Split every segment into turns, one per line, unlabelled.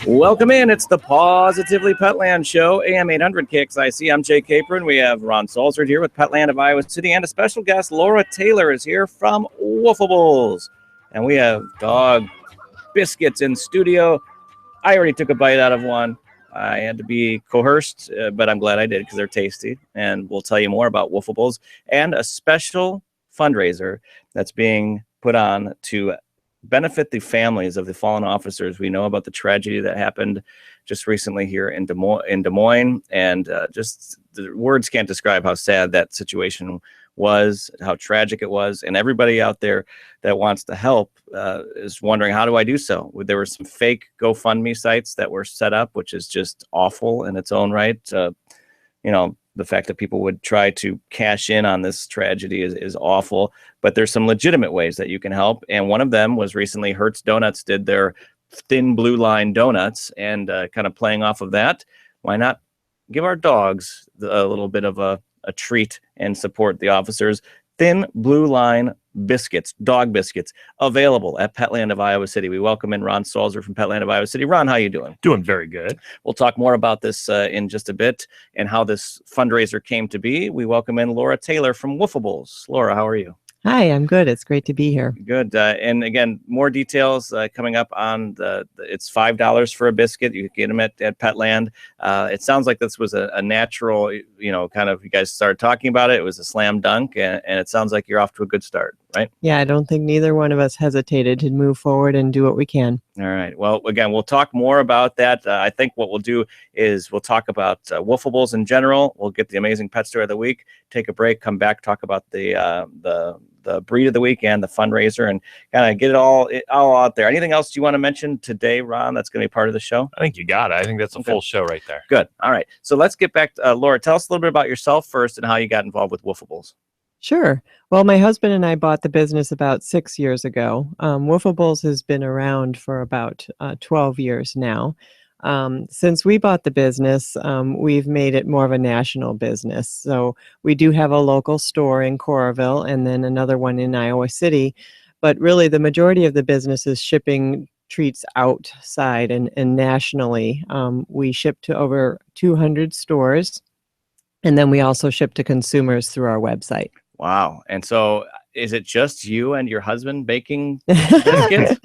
Welcome in. It's the PAWSitively Petland Show, AM 800 KXIC. I'm Jay Capron. We have Ron Salzard here with Petland of Iowa City, and a special guest, Laura Taylor, is here from Woofables. And we have dog biscuits in studio. I already took a bite out of one. I had to be coerced, but I'm glad I did because they're tasty. And we'll tell you more about Woofables and a special fundraiser that's being put on to benefit the families of the fallen officers. We know about the tragedy that happened just recently here in Des Moines, and just the words can't describe how sad that situation was, how tragic it was, and everybody out there that wants to help is wondering, how do I do so? There were some fake GoFundMe sites that were set up, which is just awful in its own right. The fact that people would try to cash in on this tragedy is awful, but there's some legitimate ways that you can help. And one of them was recently Hertz Donuts did their Thin Blue Line donuts, and kind of playing off of that, why not give our dogs a little bit of a treat and support the officers? Thin Blue Line biscuits, dog biscuits, available at Petland of Iowa City. We welcome in Ron Salzer from Petland of Iowa City. Ron, how you doing?
Doing very good.
We'll talk more about this in just a bit and how this fundraiser came to be. We welcome in Laura Taylor from Woofables. Laura, how are you?
Hi, I'm good. It's great to be here.
Good. And again, more details coming up on it's $5 for a biscuit. You can get them at Petland. It sounds like this was a natural, kind of, you guys started talking about it. It was a slam dunk, and it sounds like you're off to a good start, right?
Yeah, I don't think neither one of us hesitated to move forward and do what we can.
All right. Well, again, we'll talk more about that. I think what we'll do is we'll talk about Woofables in general. We'll get the amazing pet story of the week, take a break, come back, talk about the breed of the week and the fundraiser, and kind of get it all out there. Anything else you want to mention today, Ron, that's going to be part of the show?
I think you got it. I think that's a full show right there.
Good. All right. So let's get back to Laura. Tell us a little bit about yourself first and how you got involved with Woofables.
Sure. Well, my husband and I bought the business about 6 years ago. Woofables has been around for about 12 years now. Since we bought the business, we've made it more of a national business. So we do have a local store in Coralville and then another one in Iowa City. But really, the majority of the business is shipping treats outside and nationally. We ship to over 200 stores, and then we also ship to consumers through our website.
Wow. And so is it just you and your husband baking biscuits?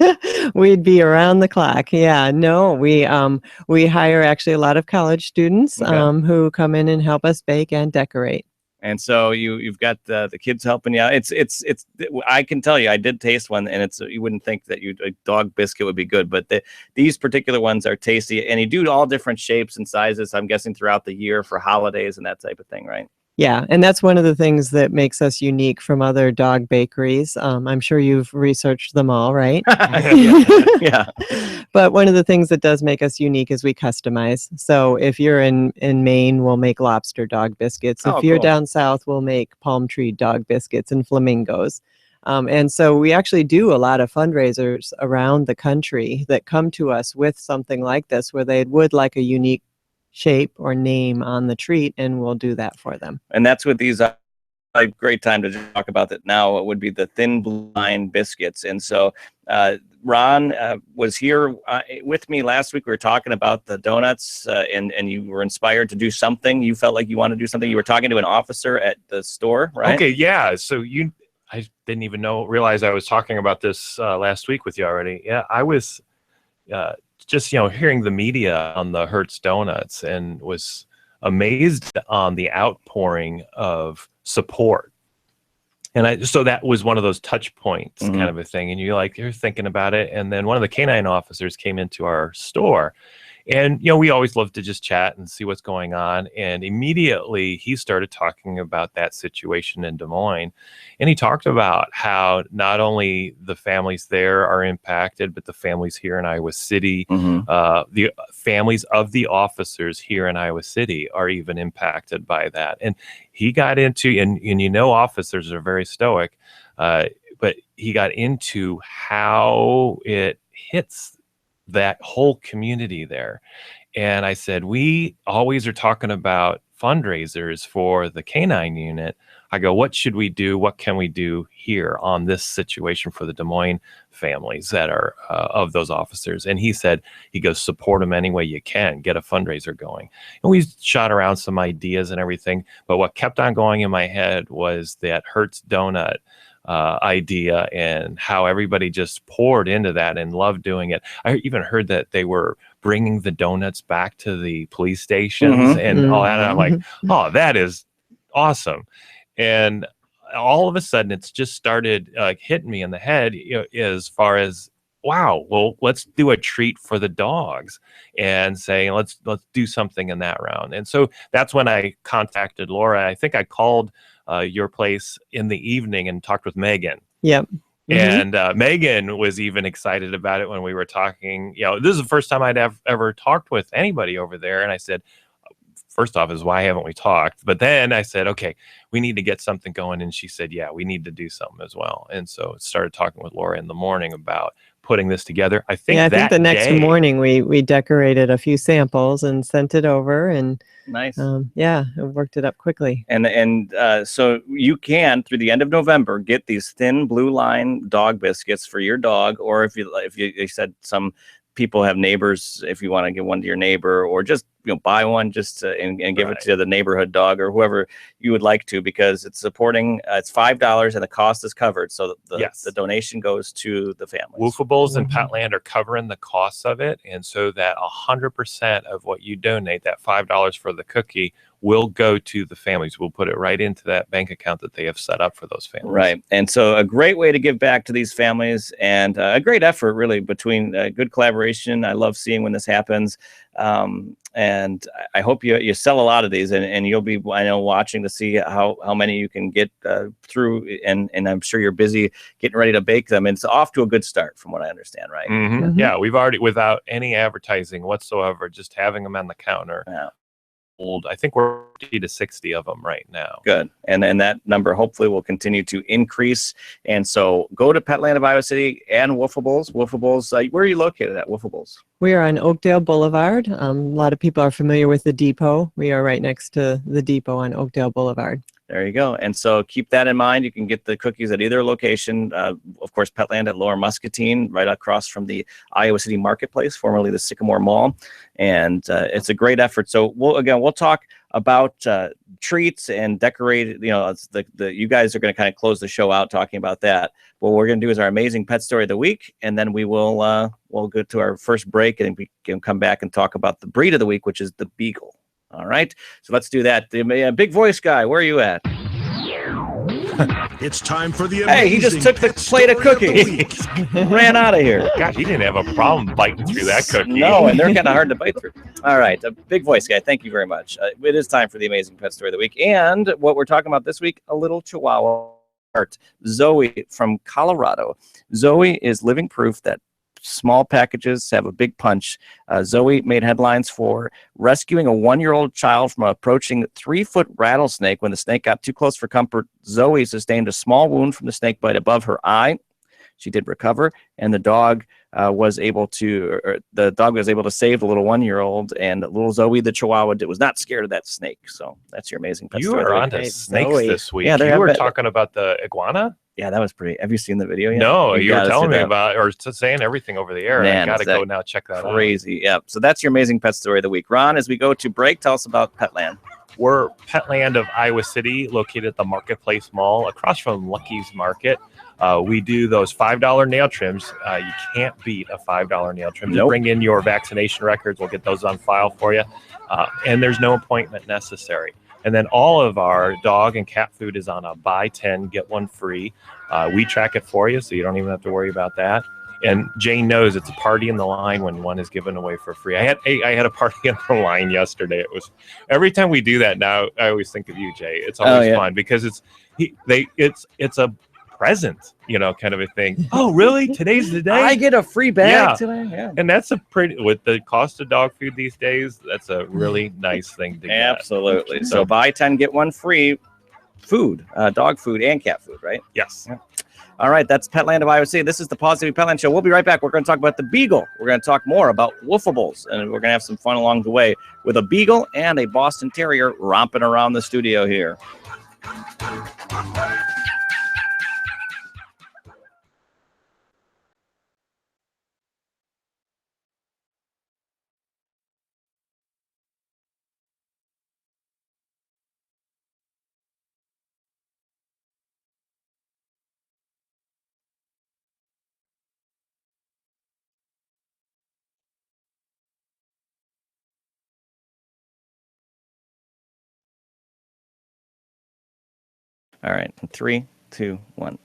We'd be around the clock. Yeah, no, we hire actually a lot of college students who come in and help us bake and decorate.
And so you've got the kids helping you out. It's I can tell you, I did taste one, and you wouldn't think that a dog biscuit would be good, but these particular ones are tasty, and you do all different shapes and sizes, I'm guessing, throughout the year for holidays and that type of thing, right?
Yeah, and that's one of the things that makes us unique from other dog bakeries. I'm sure you've researched them all, right?
Yeah.
But one of the things that does make us unique is we customize. So if you're in Maine, we'll make lobster dog biscuits. If you're down south, we'll make palm tree dog biscuits and flamingos. And so we actually do a lot of fundraisers around the country that come to us with something like this, where they would like a unique shape or name on the treat, and we'll do that for them.
And that's what these are. A great time to talk about that now. It would be the Thin Blue Line biscuits. And so Ron was here with me last week. We were talking about the donuts, and you were inspired to do something. You felt like you wanted to do something. You were talking to an officer at the store, right?
Okay, yeah. So I didn't even realize I was talking about this last week with you already. Yeah, I was just hearing the media on the Hertz Donuts, and was amazed on the outpouring of support. And so that was one of those touch points, kind of a thing. And you're thinking about it. And then one of the canine officers came into our store, and we always love to just chat and see what's going on. And immediately he started talking about that situation in Des Moines, and he talked about how not only the families there are impacted, but the families here in Iowa City, the families of the officers here in Iowa City are even impacted by that. And he got into, and officers are very stoic, but he got into how it hits that whole community there. And I said, we always are talking about fundraisers for the canine unit. I go, what should we do? What can we do here on this situation for the Des Moines families that are of those officers? And he said, he goes, support them any way you can, get a fundraiser going. And we shot around some ideas and everything. But what kept on going in my head was that Hertz Donut idea, and how everybody just poured into that and loved doing it. I even heard that they were bringing the donuts back to the police stations and all that. And I'm like, oh, that is awesome. And all of a sudden, it's just started hitting me in the head, as far as, wow, well, let's do a treat for the dogs, and saying, let's do something in that round. And so that's when I contacted Laura. I think I called your place in the evening and talked with Megan.
Yep.
And Megan was even excited about it when we were talking. This is the first time I'd ever talked with anybody over there. And I said, first off, is why haven't we talked? But then I said, okay, we need to get something going. And she said, yeah, we need to do something as well. And so started talking with Laura in the morning about putting this together. I think
the next morning we decorated a few samples and sent it over, and
nice.
It worked it up quickly.
And so you can, through the end of November, get these thin blue line dog biscuits for your dog, or if you said some people have neighbors, if you want to give one to your neighbor, or just buy one just and give it to the neighborhood dog or whoever you would like to, because it's supporting. It's $5 and the cost is covered, so the donation goes to the families.
Woofables and Petland are covering the costs of it, and so that 100% of what you donate, that $5 for the cookie, will go to the families. We'll put it right into that bank account that they have set up for those families. Right.
And so a great way to give back to these families, and a great effort really between good collaboration. I love seeing when this happens. And I hope you sell a lot of these, and you'll be, I know, watching to see how many you can get through. And I'm sure you're busy getting ready to bake them. And it's off to a good start from what I understand, right?
Yeah, we've already, without any advertising whatsoever, just having them on the counter.
Yeah.
I think we're 50 to 60 of them right now.
Good. And that number hopefully will continue to increase. And so go to Petland of Iowa City and Woofables. Woofables, where are you located at, Woofables?
We are on Oakdale Boulevard. A lot of people are familiar with the depot. We are right next to the depot on Oakdale Boulevard.
There you go. And so keep that in mind. You can get the cookies at either location. Of course, Petland at Lower Muscatine, right across from the Iowa City Marketplace, formerly the Sycamore Mall. And it's a great effort. So we'll talk about treats and decorate. You guys are going to kind of close the show out talking about that. What we're going to do is our amazing pet story of the week, and then we will we'll go to our first break, and we can come back and talk about the breed of the week, which is the Beagle. All right, so let's do that. The big voice guy, where are you at?
It's time for the
Hey, he just took the plate of cookies. Ran out of here.
Gosh, he didn't have a problem biting through that cookie.
No, and they're kind of hard to bite through. All right, a big voice guy, thank you very much. It is time for the amazing pet story of the week. And what we're talking about this week, a little Chihuahua art. Zoe from Colorado. Zoe is living proof that small packages have a big punch. Zoe made headlines for rescuing a 1-year-old child from an approaching 3-foot rattlesnake. When the snake got too close for comfort, Zoe sustained a small wound from the snake bite above her eye. She did recover, and the dog was able to save the little 1-year-old, and little Zoe, the Chihuahua, was not scared of that snake. So that's your amazing pet story.
You are on to snakes
Zoe.
this week.
Yeah,
you were talking about the iguana?
Yeah, that was pretty. Have you seen the video yet?
No, you were telling me about, or saying everything over the air. Man, I got to go now check that out.
Crazy. Yeah. So that's your amazing pet story of the week. Ron, as we go to break, tell us about Petland.
We're Petland of Iowa City, located at the Marketplace Mall, across from Lucky's Market. We do those $5 nail trims. You can't beat a $5 nail trim. Nope. Bring in your vaccination records. We'll get those on file for you. And there's no appointment necessary. And then all of our dog and cat food is on a buy 10, get 1 free. We track it for you, so you don't even have to worry about that. And Jane knows it's a party in the line when one is given away for free. I had a party in the line yesterday. It was, every time we do that now, I always think of you, Jay. It's always fun because it's a present, kind of a thing. Oh, really? Today's the day?
I get a free bag today? Yeah.
And that's with the cost of dog food these days, that's a really nice thing to get.
Absolutely. So buy 10, get 1 free food, dog food and cat food, right?
Yes.
Yeah. All right, that's Petland of Iowa City. This is the PAWSitively Petland Show. We'll be right back. We're going to talk about the Beagle. We're going to talk more about Woofables, and we're going to have some fun along the way with a Beagle and a Boston Terrier romping around the studio here. All right. 3, 2, 1.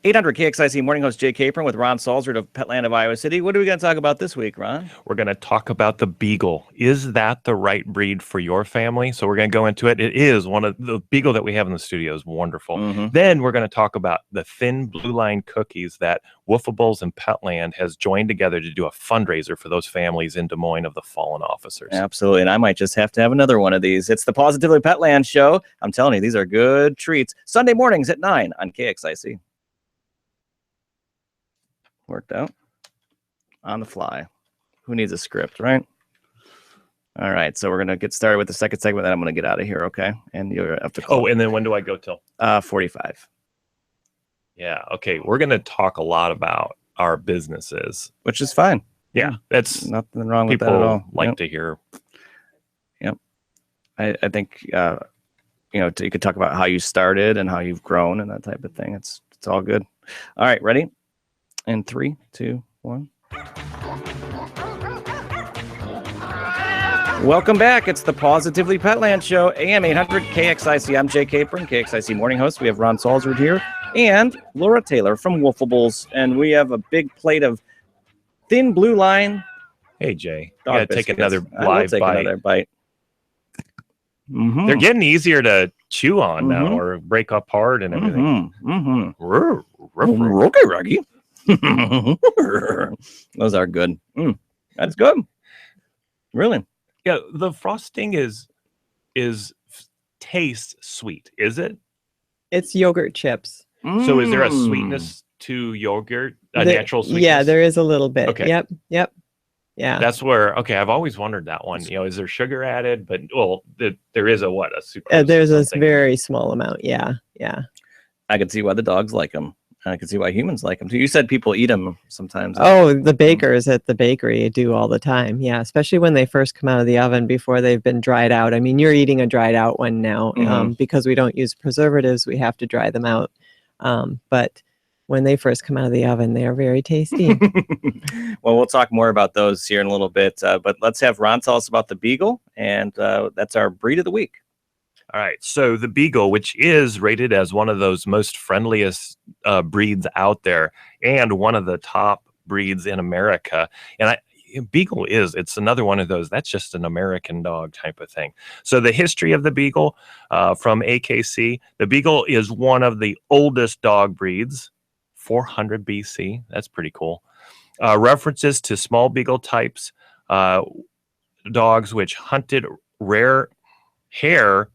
800 KXIC Morning Host Jay Capron with Ron Salzert of Petland of Iowa City. What are we going to talk about this week, Ron?
We're going to talk about the Beagle. Is that the right breed for your family? So we're going to go into it. It is one of the Beagle that we have in the studio is wonderful.
Mm-hmm.
Then we're going to talk about the thin blue line cookies that Woofables and Petland has joined together to do a fundraiser for those families in Des Moines of the fallen officers.
Absolutely. And I might just have to have another one of these. It's the Positively Petland show. I'm telling you, these are good treats. Sunday mornings at 9 on KXIC. Worked out on the fly. Who needs a script, right? All right, so we're gonna get started with the second segment. Then I'm gonna get out of here, okay? And you have to call.
Oh, and then when do I go till?
45.
Yeah. Okay. We're gonna talk a lot about our businesses,
which is fine.
Yeah, that's
nothing wrong with that at all.
People like to hear.
Yep. I think you could talk about how you started and how you've grown and that type of thing. It's all good. All right, ready? In 3, 2, 1. Welcome back. It's the Positively Petland show, AM 800 KXIC. I'm Jay Capron, KXIC morning host. We have Ron Salzert here and Laura Taylor from Woofables, and we have a big plate of thin blue line.
Hey Jay, you gotta take another
another bite. Mm-hmm.
They're getting easier to chew on now or break apart and everything.
Okay, Ruggy. Those are good. That's good. Really?
Yeah, the frosting is tastes sweet, is it?
It's yogurt chips.
So is there a sweetness to yogurt? Natural sweetness?
Yeah, there is a little bit.
Okay.
Yep. Yeah.
That's where, I've always wondered that one. Is there sugar added? But, there is a sucrose.
There's a very small amount. Yeah.
I can see why the dogs like them. I can see why humans like them too. You said people eat them sometimes.
Oh, the bakers at the bakery do all the time. Yeah, especially when they first come out of the oven before they've been dried out. I mean, you're eating a dried out one now because we don't use preservatives. We have to dry them out. But when they first come out of the oven, they are very tasty.
Well, we'll talk more about those here in a little bit. But let's have Ron tell us about the Beagle, and that's our breed of the week.
All right. So the Beagle, which is rated as one of those most friendliest breeds out there and one of the top breeds in America. And Beagle it's another one of those. That's just an American dog type of thing. So the history of the Beagle from AKC, the Beagle is one of the oldest dog breeds, 400 BC. That's pretty cool. References to small Beagle types, dogs which hunted rare hare.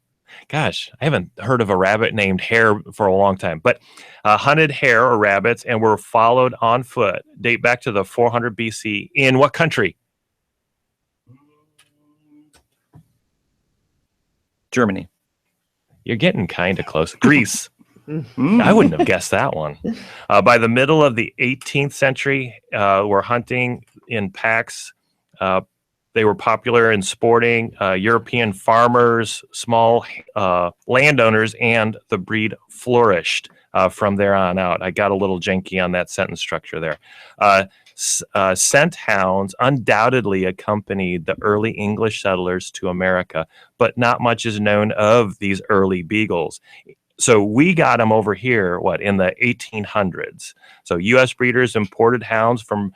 Gosh, I haven't heard of a rabbit named Hare for a long time, but hunted hare or rabbits and were followed on foot, date back to the 400 BC in what country?
Germany.
You're getting kind of close. Greece. I wouldn't have guessed that one. By the middle of the 18th century, were hunting in packs. They were popular in sporting European farmers, small landowners, and the breed flourished from there on out. I got a little janky on that sentence structure there. Scent hounds undoubtedly accompanied the early English settlers to America, but not much is known of these early beagles. So we got them over here, in the 1800s. So U.S. breeders imported hounds from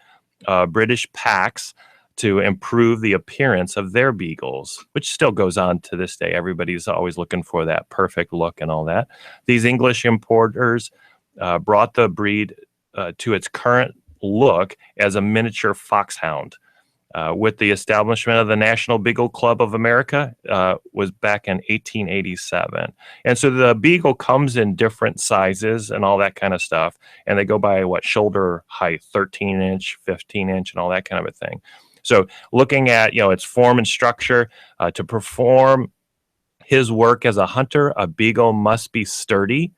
British packs to improve the appearance of their beagles, which still goes on to this day. Everybody's always looking for that perfect look and all that. These English importers brought the breed to its current look as a miniature foxhound. With the establishment of the National Beagle Club of America was back in 1887. And so the Beagle comes in different sizes and all that kind of stuff. And they go by shoulder height, 13-inch, 15-inch, and all that kind of a thing. So looking at, its form and structure to perform his work as a hunter, a Beagle must be sturdy,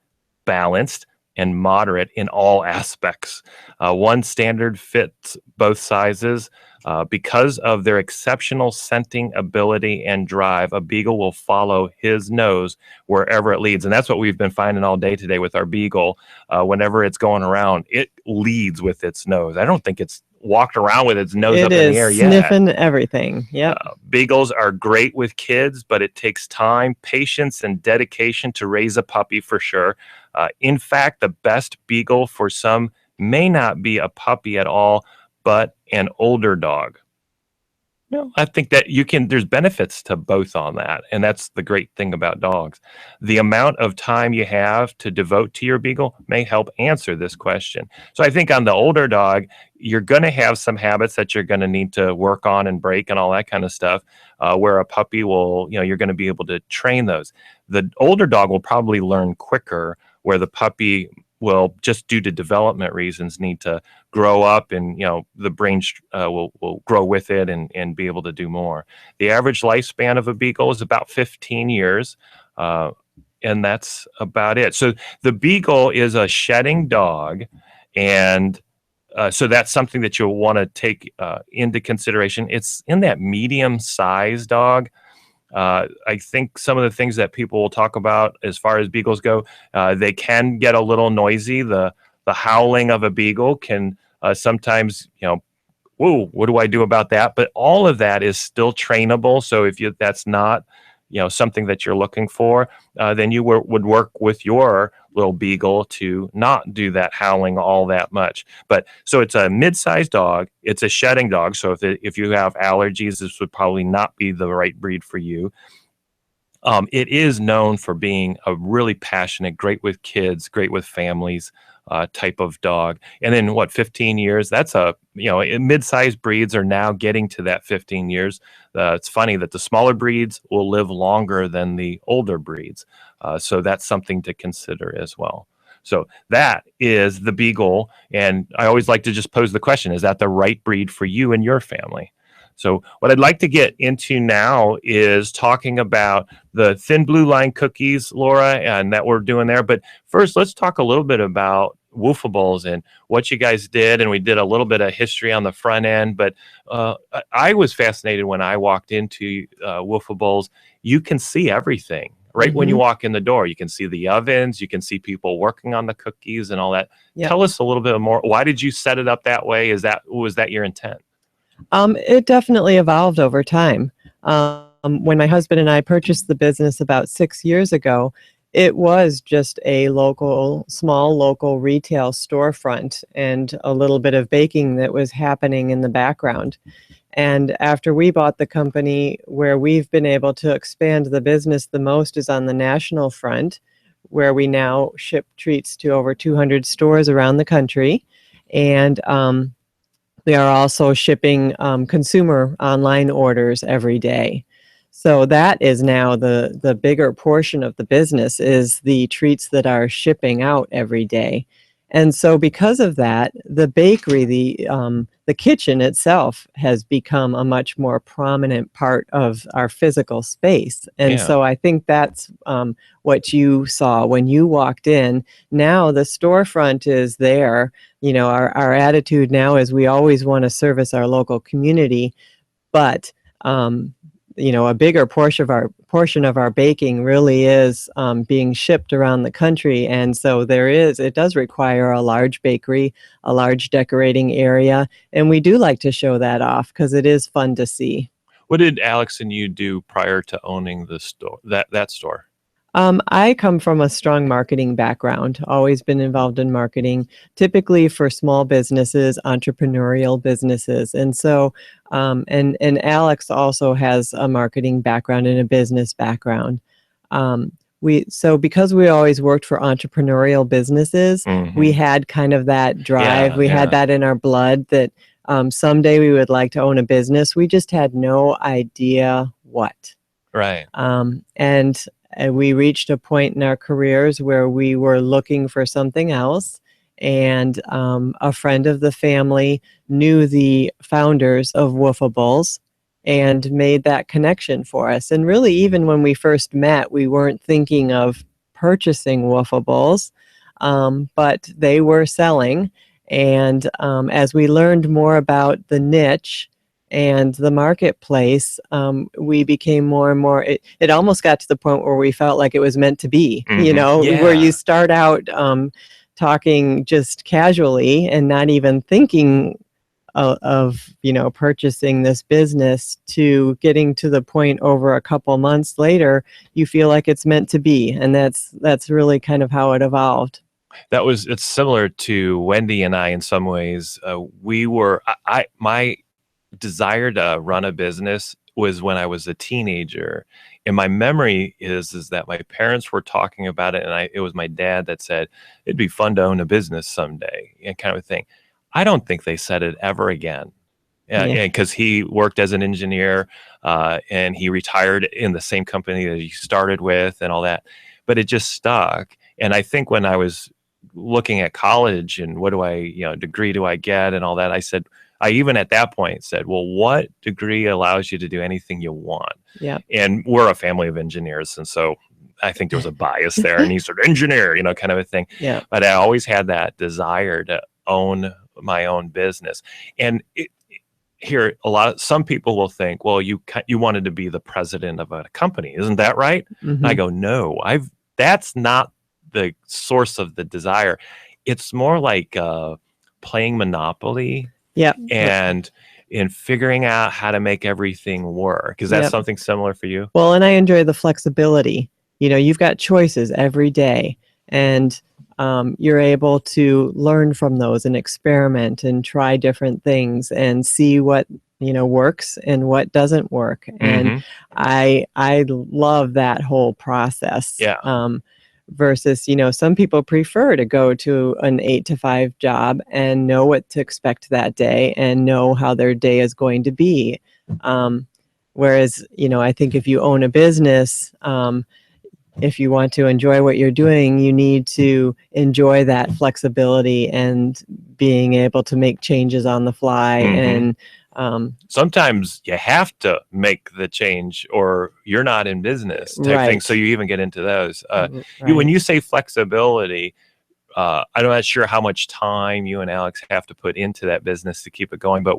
balanced, and moderate in all aspects. One standard fits both sizes. Because of their exceptional scenting ability and drive, a Beagle will follow his nose wherever it leads. And that's what we've been finding all day today with our Beagle. Whenever it's going around, it leads with its nose. I don't think it's walked around with its nose up in the air yet.
Sniffing everything. Yep.
Beagles are great with kids, but it takes time, patience, and dedication to raise a puppy for sure. In fact, the best Beagle for some may not be a puppy at all, but an older dog. No, I think that there's benefits to both on that. And that's the great thing about dogs. The amount of time you have to devote to your Beagle may help answer this question. So I think on the older dog, you're going to have some habits that you're going to need to work on and break and all that kind of stuff, where a puppy will, you're going to be able to train those. The older dog will probably learn quicker, where the puppy will, just due to development reasons, need to grow up, and the brain will grow with it and be able to do more. The average lifespan of a Beagle is about 15 years, and that's about it. So the Beagle is a shedding dog, and so that's something that you'll want to take into consideration. It's in that medium size dog. I think some of the things that people will talk about as far as Beagles go, they can get a little noisy. The howling of a Beagle can sometimes, whoa, what do I do about that? But all of that is still trainable. So if that's not, something that you're looking for, then you would work with your little Beagle to not do that howling all that much. But so it's a mid-sized dog. It's a shedding dog. So if you have allergies, this would probably not be the right breed for you. It is known for being a really passionate, great with kids, great with families type of dog. And then 15 years? That's mid-sized breeds are now getting to that 15 years. It's funny that the smaller breeds will live longer than the older breeds. So that's something to consider as well. So that is the Beagle. And I always like to just pose the question, is that the right breed for you and your family? So what I'd like to get into now is talking about the Thin Blue Line cookies, Laura, and that we're doing there. But first, let's talk a little bit about Woofables and what you guys did. And we did a little bit of history on the front end. But I was fascinated when I walked into Woofables. You can see everything. Right when you walk in the door, you can see the ovens, you can see people working on the cookies and all that. Yep. Tell us a little bit more. Why did you set it up that way? Was that your intent?
It definitely evolved over time. When my husband and I purchased the business about 6 years ago, it was just a small local retail storefront and a little bit of baking that was happening in the background. And after we bought the company, where we've been able to expand the business the most is on the national front, where we now ship treats to over 200 stores around the country. And we are also shipping consumer online orders every day. So that is now the bigger portion of the business, is the treats that are shipping out every day. And so because of that, the bakery, the kitchen itself has become a much more prominent part of our physical space. And so I think that's what you saw when you walked in. Now the storefront is there. Our attitude now is we always want to service our local community, but a bigger portion of our baking really is being shipped around the country. And so it does require a large bakery, a large decorating area. And we do like to show that off because it is fun to see.
What did Alex and you do prior to owning the store, that store?
I come from a strong marketing background, always been involved in marketing, typically for small businesses, entrepreneurial businesses. And so, and Alex also has a marketing background and a business background. So because we always worked for entrepreneurial businesses, we had kind of that drive. We had that in our blood that someday we would like to own a business. We just had no idea what.
Right.
And we reached a point in our careers where we were looking for something else. And a friend of the family knew the founders of Woofables and made that connection for us. And really, even when we first met, we weren't thinking of purchasing Woofables, but they were selling. And as we learned more about the niche and the marketplace, we became more and more, it almost got to the point where we felt like it was meant to be, you know, where you start out talking just casually and not even thinking of you know, purchasing this business, to getting to the point over a couple months later, you feel like it's meant to be. And that's really kind of how it evolved.
It's similar to Wendy and I in some ways. My desire to run a business was when I was a teenager. And my memory is that my parents were talking about it, and it was my dad that said, it'd be fun to own a business someday, and kind of thing. I don't think they said it ever again. And because he worked as an engineer, and he retired in the same company that he started with and all that, but it just stuck. And I think when I was looking at college and what degree do I get and all that, I even at that point said, well, what degree allows you to do anything you want?
Yeah.
And we're a family of engineers. And so I think there was a bias there, and he's sort of engineer, kind of a thing.
Yeah.
But I always had that desire to own my own business. And some people will think, well, you wanted to be the president of a company, isn't that right?
Mm-hmm.
I go, no, that's not the source of the desire. It's more like playing Monopoly.
Yeah.
And in figuring out how to make everything work. Is that something similar for you?
Well, and I enjoy the flexibility. You know, you've got choices every day, and you're able to learn from those and experiment and try different things and see what, works and what doesn't work. And I love that whole process.
Yeah.
Versus, some people prefer to go to an 8-to-5 job and know what to expect that day and know how their day is going to be. Whereas, I think if you own a business, if you want to enjoy what you're doing, you need to enjoy that flexibility and being able to make changes on the fly. And
sometimes you have to make the change or you're not in business type thing. So you even get into those. When you say flexibility, I'm not sure how much time you and Alex have to put into that business to keep it going, but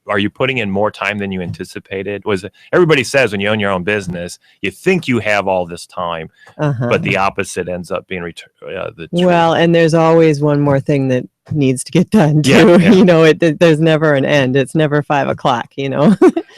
are you putting in more time than you anticipated? Everybody says when you own your own business, you think you have all this time, but the opposite ends up being the truth.
Well, and there's always one more thing that needs to get done too. There's never an end. It's never 5 o'clock,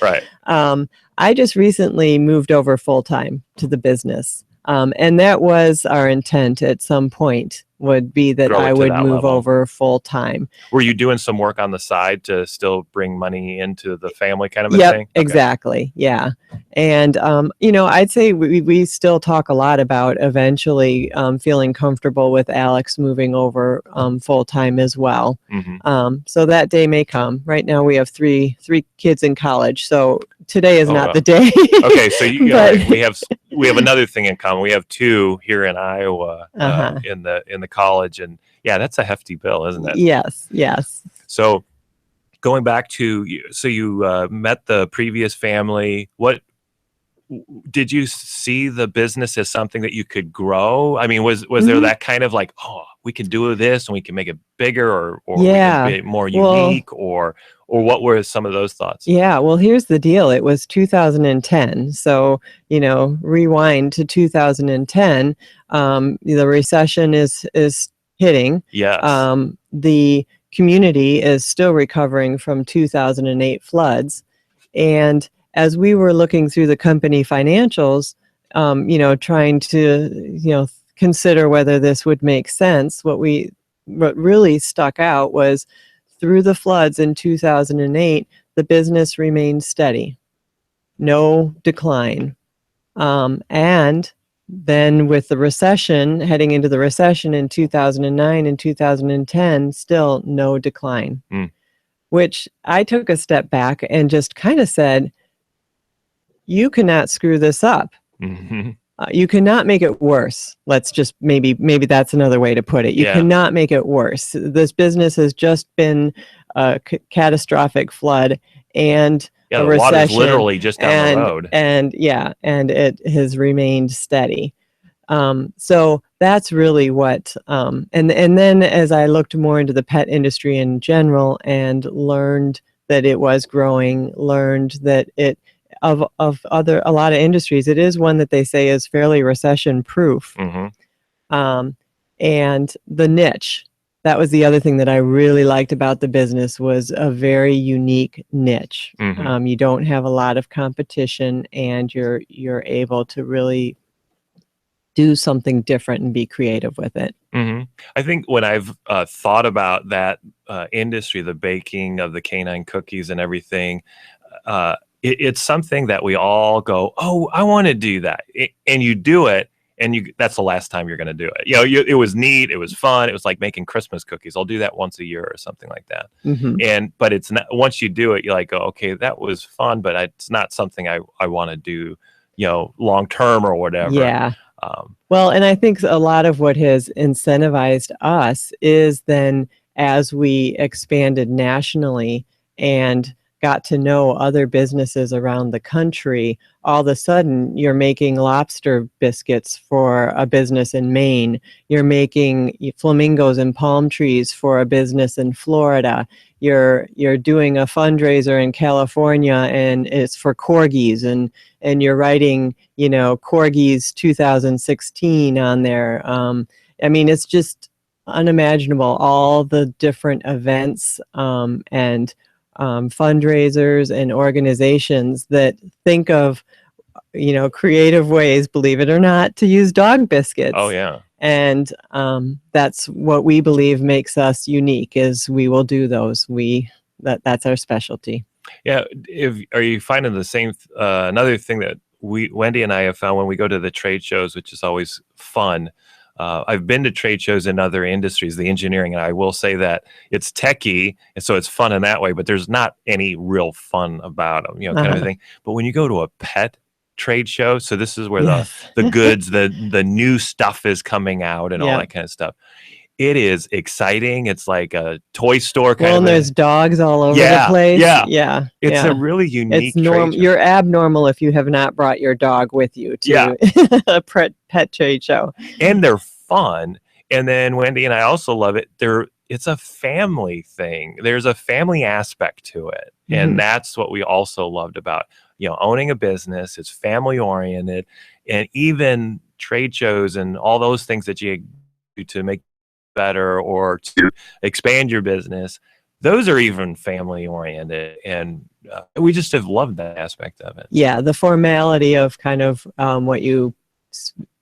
Right.
I just recently moved over full-time to the business. And that was our intent at some point, would be that I would move over full time.
Were you doing some work on the side to still bring money into the family kind of a thing?
Exactly. Yeah. And, I'd say we still talk a lot about eventually feeling comfortable with Alex moving over full time as well. So that day may come. Right now we have three kids in college. So today is not the day.
Okay. So we have another thing in common. We have 2 here in Iowa in the college, and that's a hefty bill, isn't it?
Yes.
So going back to you met the previous family. What did you see the business as something that you could grow? I mean, was there that kind of like, oh, we can do this and we can make it bigger, or we can be more unique, or what were some of those thoughts?
Yeah, well, here's the deal. It was 2010. So, rewind to 2010, the recession is hitting.
Yes.
The community is still recovering from 2008 floods. And as we were looking through the company financials, trying to, consider whether this would make sense, what really stuck out was through the floods in 2008, the business remained steady, no decline. And then with the recession, heading into the recession in 2009 and 2010, still no decline, which I took a step back and just kind of said, you cannot screw this up. You cannot make it worse. Let's just maybe that's another way to put it. You cannot make it worse. This business has just been a catastrophic flood, and
Yeah,
a
the water's
recession,
literally just down the road.
and it has remained steady. So that's really what, and then as I looked more into the pet industry in general and learned that it was growing, learned that it, of a lot of industries, it is one that they say is fairly recession proof. And the niche, that was the other thing that I really liked about the business, was a very unique niche. You don't have a lot of competition, and you're able to really do something different and be creative with it.
I think when I've thought about that industry, the baking of the canine cookies and everything, it's something that we all go, oh, I want to do that. And you do it, and that's the last time you're going to do it. It was neat. It was fun. It was like making Christmas cookies. I'll do that once a year or something like that. But it's not, once you do it, you're like, oh, okay, that was fun, but it's not something I want to do, long term or whatever.
Yeah. Well, and I think a lot of what has incentivized us is then, as we expanded nationally and got to know other businesses around the country, all of a sudden you're making lobster biscuits for a business in Maine. You're making flamingos and palm trees for a business in Florida. You're doing a fundraiser in California, and it's for corgis, and you're writing, corgis 2016 on there. I mean, it's just unimaginable, all the different events and fundraisers and organizations that think of, creative ways, believe it or not, to use dog biscuits.
Oh, yeah.
And that's what we believe makes us unique, is we will do those. That's our specialty.
Yeah. Are you finding the same? Another thing that Wendy and I have found when we go to the trade shows, which is always fun. I've been to trade shows in other industries, the engineering, and I will say that it's techie, and so it's fun in that way, but there's not any real fun about them, kind of thing. But when you go to a pet trade show, so this is where the goods, the new stuff is coming out and all that kind of stuff. It is exciting. It's like a toy store kind of
and
thing.
there's dogs all over the place. Yeah.
It's a really unique
trade show. You're abnormal if you have not brought your dog with you to a pet trade show.
And they're fun. And then Wendy and I also love it. It's a family thing. There's a family aspect to it. And that's what we also loved about, owning a business. It's family oriented, and even trade shows and all those things that you do to make better or to expand your business, those are even family oriented, and we just have loved that aspect of it.
Yeah, the formality of kind of what you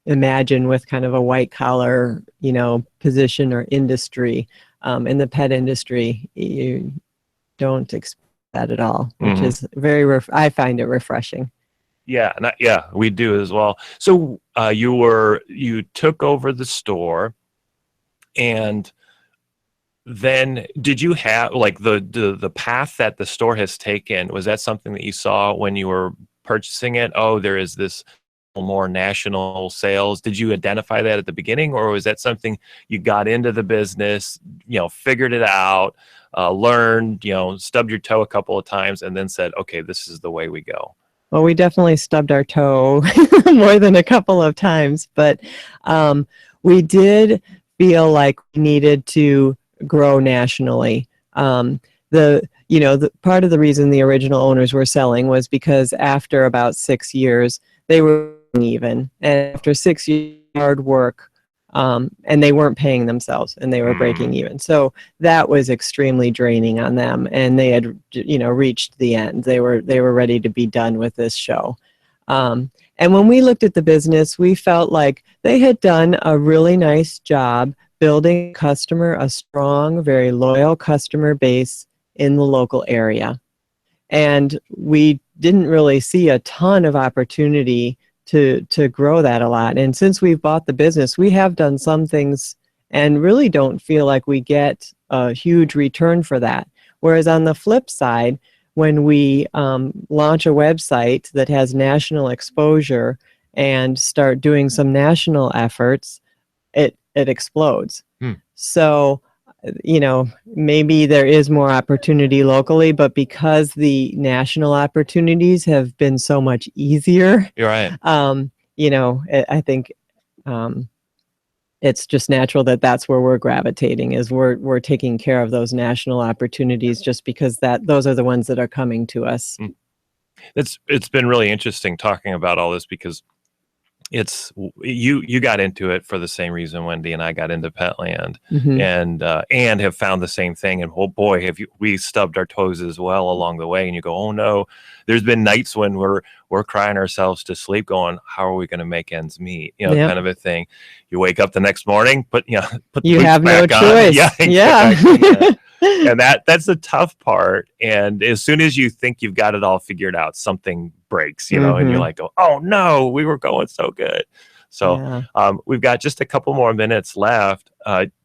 imagine with kind of a white collar, position or industry. In the pet industry, you don't expect that at all, which is I find it refreshing.
Yeah, we do as well. So you took over the store. And then did you have like the path that the store has taken? Was that something that you saw when you were purchasing it? Oh, there is this more national sales. Did you identify that at the beginning, or was that something you got into the business, figured it out, learned, stubbed your toe a couple of times, and then said, okay, this is the way we go?
Well, we definitely stubbed our toe more than a couple of times, but we did feel like we needed to grow nationally. The part of the reason the original owners were selling was because after about 6 years, they were even, and after 6 years of hard work, and they weren't paying themselves, and they were breaking even. So that was extremely draining on them, and they had, reached the end. They were ready to be done with this show. And when we looked at the business, we felt like they had done a really nice job building a strong, very loyal customer base in the local area. And we didn't really see a ton of opportunity to grow that a lot. And since we've bought the business, we have done some things and really don't feel like we get a huge return for that. Whereas on the flip side, when we launch a website that has national exposure and start doing some national efforts, it explodes. So maybe there is more opportunity locally, but because the national opportunities have been so much easier,
You're right.
I think it's just natural that that's where we're gravitating, is we're taking care of those national opportunities just because those are the ones that are coming to us.
It's been really interesting talking about all this, because you got into it for the same reason Wendy and I got into Petland, and have found the same thing. And oh boy, we stubbed our toes as well along the way. And you go, oh no, there's been nights when we're crying ourselves to sleep, going, how are we going to make ends meet? Kind of a thing. You wake up the next morning, put the
you
boots
have no
back on.
choice.
Yeah. And that's the tough part. And as soon as you think you've got it all figured out, something breaks, and you're like, oh no, we were going so good. So we've got just a couple more minutes left.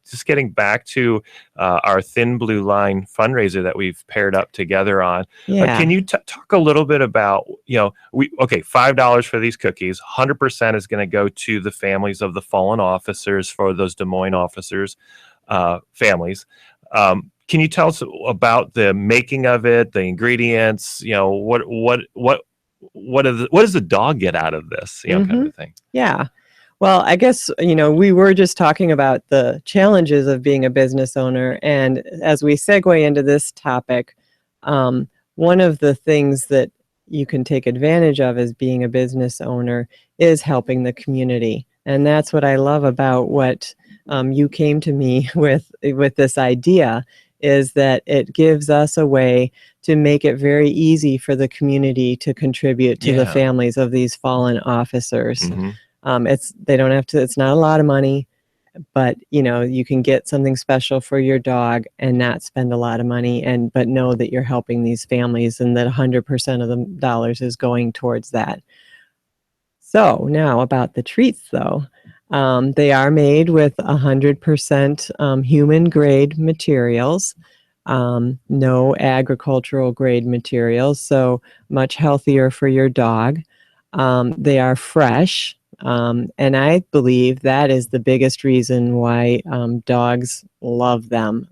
Just getting back to our Thin Blue Line fundraiser that we've paired up together on. Can you talk a little bit about, $5 for these cookies, 100% is going to go to the families of the fallen officers, for those Des Moines officers, families. Can you tell us about the making of it, the ingredients? What does the dog get out of this? Kind of thing.
Yeah. Well, I guess, we were just talking about the challenges of being a business owner. And as we segue into this topic, one of the things that you can take advantage of as being a business owner is helping the community. And that's what I love about what you came to me with this idea, is that it gives us a way to make it very easy for the community to contribute to the families of these fallen officers. They don't have to, it's not a lot of money, but you can get something special for your dog and not spend a lot of money, but know that you're helping these families, and that 100% of the dollars is going towards that. So now about the treats, though. They are made with 100% human grade materials, no agricultural grade materials, so much healthier for your dog. They are fresh, and I believe that is the biggest reason why dogs love them.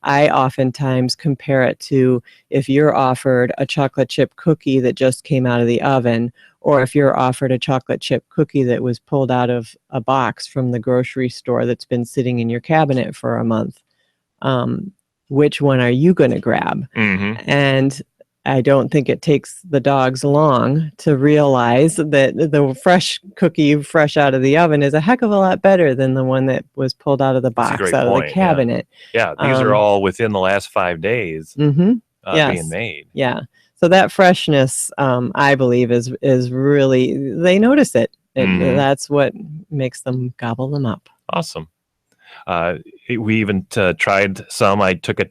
I oftentimes compare it to if you're offered a chocolate chip cookie that just came out of the oven, or if you're offered a chocolate chip cookie that was pulled out of a box from the grocery store that's been sitting in your cabinet for a month. Which one are you going to grab? And I don't think it takes the dogs long to realize that the fresh cookie fresh out of the oven is a heck of a lot better than the one that was pulled out of the box, out of the cabinet.
Yeah, these are all within the last 5 days being made.
Yeah. So that freshness, I believe, is really, they notice it. That's what makes them gobble them up.
Awesome. We even tried some. I took a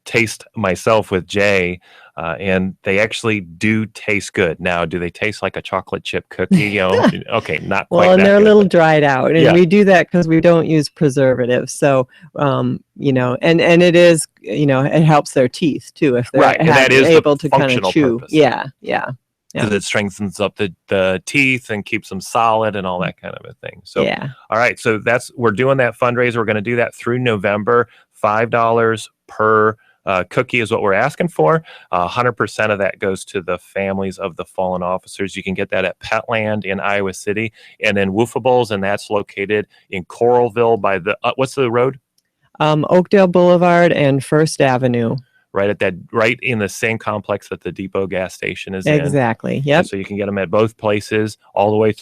taste myself with Jay, and they actually do taste good. Now, do they taste like a chocolate chip cookie? Okay, not quite.
Well, and they're a little dried out, and
Yeah.
we do that because we don't use preservatives. So, and it is, it helps their teeth too if they're
Right, and that is
able
the
to kind of
functional
chew.
purpose.
Yeah.
Because it strengthens up the teeth and keeps them solid and all that kind of a thing. So, all right. So we're doing that fundraiser. We're going to do that through November. $5 per cookie is what we're asking for. 100% of that goes to the families of the fallen officers. You can get that at Petland in Iowa City, and then Woofables, and that's located in Coralville by the what's the road?
Oakdale Boulevard and First Avenue.
Right in the same complex that the Depot gas station is in.
Exactly. Yep.
So you can get them at both places all the way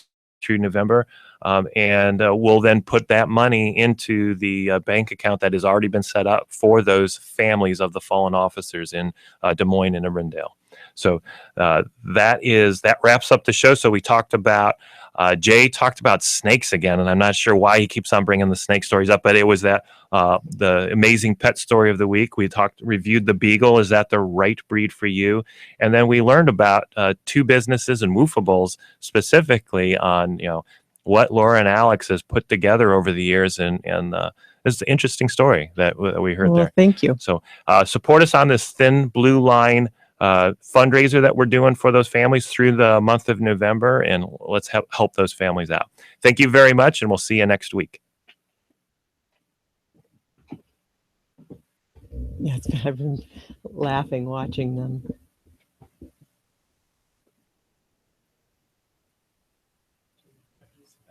through November. And we'll then put that money into the bank account that has already been set up for those families of the fallen officers in Des Moines and Arundel. So that wraps up the show. So we talked about, Jay talked about snakes again, and I'm not sure why he keeps on bringing the snake stories up, but it was that the amazing pet story of the week. We reviewed the Beagle. Is that the right breed for you? And then we learned about two businesses and Woofables specifically on, what Laura and Alex has put together over the years, and it's an interesting story that we heard there.
Thank you.
So support us on this Thin Blue Line fundraiser that we're doing for those families through the month of November, and let's help those families out. Thank you very much, and we'll see you next week.
Yeah, I've been laughing watching them.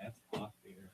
That's off here.